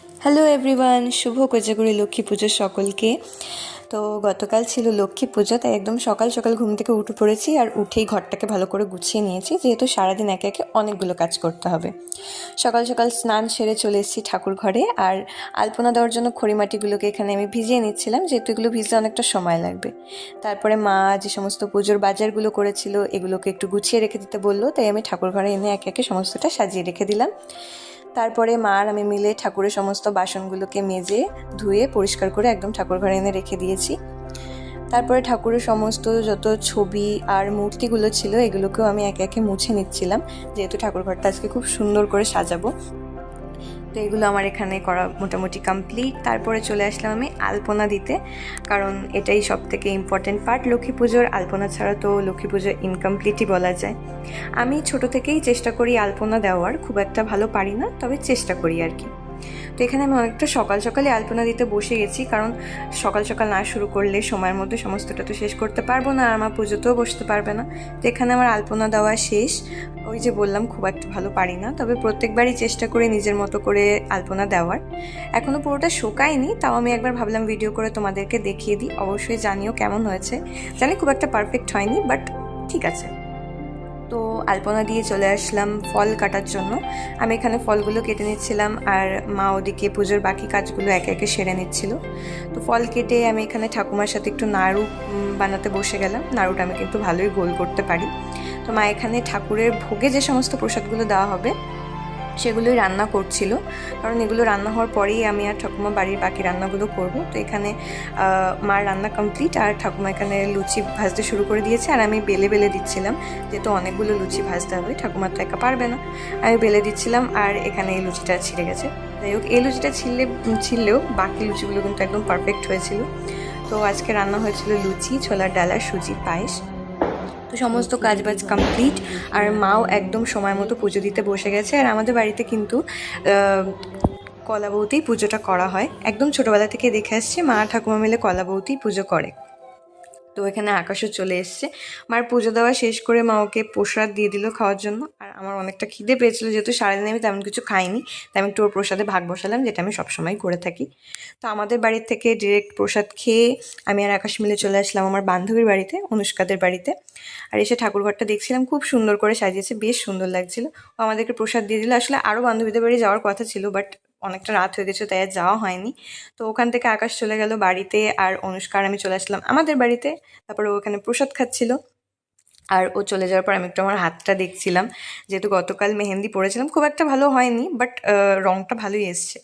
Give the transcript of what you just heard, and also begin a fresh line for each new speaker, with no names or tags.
Hello everyone, শুভ কোজাগরি লক্ষ্মী পুজোর সকলকে। তো গতকাল ছিল লক্ষ্মী পুজো, তাই একদম সকাল সকাল ঘুম থেকে উঠে পড়েছি আর উঠেই ঘরটাকে ভালো করে গুছিয়ে নিয়েছি, যেহেতু সারাদিন একে একে অনেকগুলো কাজ করতে হবে। সকাল সকাল স্নান সেরে চলে এসেছি ঠাকুর ঘরে, আর আলপনা দেওয়ার জন্য খড়িমাটিগুলোকে এখানে আমি ভিজিয়ে নিচ্ছিলাম, যেহেতু এগুলো ভিজতে অনেকটা সময় লাগবে। তারপরে মা যে সমস্ত পুজোর বাজারগুলো করেছিল এগুলোকে একটু গুছিয়ে রেখে দিতে বললো, তাই আমি ঠাকুর ঘরে এনে একে একে সমস্তটা সাজিয়ে রেখে দিলাম। তারপরে মা আর আমি মিলে ঠাকুরের সমস্ত বাসনগুলোকে মেজে ধুয়ে পরিষ্কার করে একদম ঠাকুর ঘরে এনে রেখে দিয়েছি। তারপরে ঠাকুরের সমস্ত যত ছবি আর মূর্তিগুলো ছিল এগুলোকেও আমি একে একে মুছে নিচ্ছিলাম, যেহেতু ঠাকুর ঘরটা আজকে খুব সুন্দর করে সাজাবো। তো এগুলো আমার এখানে করা মোটামুটি কমপ্লিট। তারপরে চলে আসলাম আমি আলপনা দিতে, কারণ এটাই সব থেকে ইম্পর্টেন্ট পার্ট লক্ষ্মী পুজোর। আলপনা ছাড়া তো লক্ষ্মী পুজো ইনকমপ্লিটই বলা যায়। আমি ছোট থেকেই চেষ্টা করি আলপনা দেওয়ার, খুব একটা ভালো পারি না, তবে চেষ্টা করি আর কি। তো এখানে আমি অনেকটা সকাল সকালে আলপনা দিতে বসে গেছি, কারণ সকাল সকাল না শুরু করলে সময়ের মধ্যে সমস্তটা তো শেষ করতে পারবো না, আর আমার পুজোতেও বসতে পারবে না। তো এখানে আমার আলপনা দেওয়া শেষ। ওই যে বললাম খুব একটা ভালো পারি না, তবে প্রত্যেকবারই চেষ্টা করি নিজের মতো করে আলপনা দেওয়ার। এখনও পুরোটা শোকায়নি, তাও আমি একবার ভাবলাম ভিডিও করে তোমাদেরকে দেখিয়ে দিই। অবশ্যই জানিও কেমন হয়েছে। জানি খুব একটা পারফেক্ট হয়নি, বাট ঠিক আছে। তো আলপনা দিয়ে চলে আসলাম ফল কাটার জন্য। আমি এখানে ফলগুলো কেটে নিচ্ছিলাম, আর মা ওদিকে পুজোর বাকি কাজগুলো একে একে সেরে নিচ্ছিল। তো ফল কেটে আমি এখানে ঠাকুমার সাথে একটু নাড়ু বানাতে বসে গেলাম। নাড়ুটা আমি কিন্তু ভালোই গোল করতে পারি। তো মা এখানে ঠাকুরের ভোগে যে সমস্ত প্রসাদগুলো দেওয়া হবে সেগুলোই রান্না করছিল, কারণ এগুলো রান্না হওয়ার পরেই আমি আর ঠাকুমা বাড়ির বাকি রান্নাগুলো করব। তো এখানে মার রান্না কমপ্লিট, আর ঠাকুমা এখানে লুচি ভাজতে শুরু করে দিয়েছে, আর আমি বেলে বেলে দিচ্ছিলাম, যেহেতু অনেকগুলো লুচি ভাজতে হবে, ঠাকুমা তো একা পারবে না। আমি বেলে দিচ্ছিলাম, আর এখানে এই লুচিটা ছিঁড়ে গেছে। যাই হোক, এই লুচিটা ছিঁড়লেও বাকি লুচিগুলো কিন্তু একদম পারফেক্ট হয়েছিল। তো আজকে রান্না হয়েছিল লুচি, ছোলার ডাল আর সুজির পায়েস। তো সমস্ত কাজবাজ কমপ্লিট, আর মাও একদম সময় মতো পুজো দিতে বসে গেছে। আর আমাদের বাড়িতে কিন্তু কলা বউতেই পুজোটা করা হয়, একদম ছোটোবেলা থেকে দেখে আসছি মা ঠাকুমা মিলে কলা বউতেই পুজো করে। তো এখানে আকাশও চলে এসছে। মার পুজো দেওয়া শেষ করে মা ওকে প্রসাদ দিয়ে দিল খাওয়ার জন্য, আর আমার অনেকটা খিদে পেয়েছিল, যেহেতু সারাদিন আমি তেমন কিছু খাইনি, তাই আমি একটু ওর প্রসাদে ভাগ বসালাম, যেটা আমি সবসময় করে থাকি। তো আমাদের বাড়ির থেকে ডিরেক্ট প্রসাদ খেয়ে আমি আর আকাশ মিলে চলে আসলাম আমার বান্ধবীর বাড়িতে, অনুষ্কাদের বাড়িতে। আর এসে ঠাকুরঘরটা দেখছিলাম, খুব সুন্দর করে সাজিয়েছে, বেশ সুন্দর লাগছিল। ও আমাদেরকে প্রসাদ দিয়ে দিল। আসলে আরও বান্ধবীদের বাড়ি যাওয়ার কথা ছিল, বাট অনেকটা রাত হয়ে গেছে, তাই আর যাওয়া হয়নি। তো ওখান থেকে আকাশ চলে গেল বাড়িতে, আর অনুষ্কার আমি চলে আসলাম আমাদের বাড়িতে। তারপরে ও ওখানে প্রসাদ খাচ্ছিল, আর ও চলে যাওয়ার পর আমি একটু আমার হাতটা দেখছিলাম, যেহেতু গতকাল মেহেন্দি পরেছিলাম, খুব একটা ভালো হয়নি, বাট রঙটা ভালোই এসছে।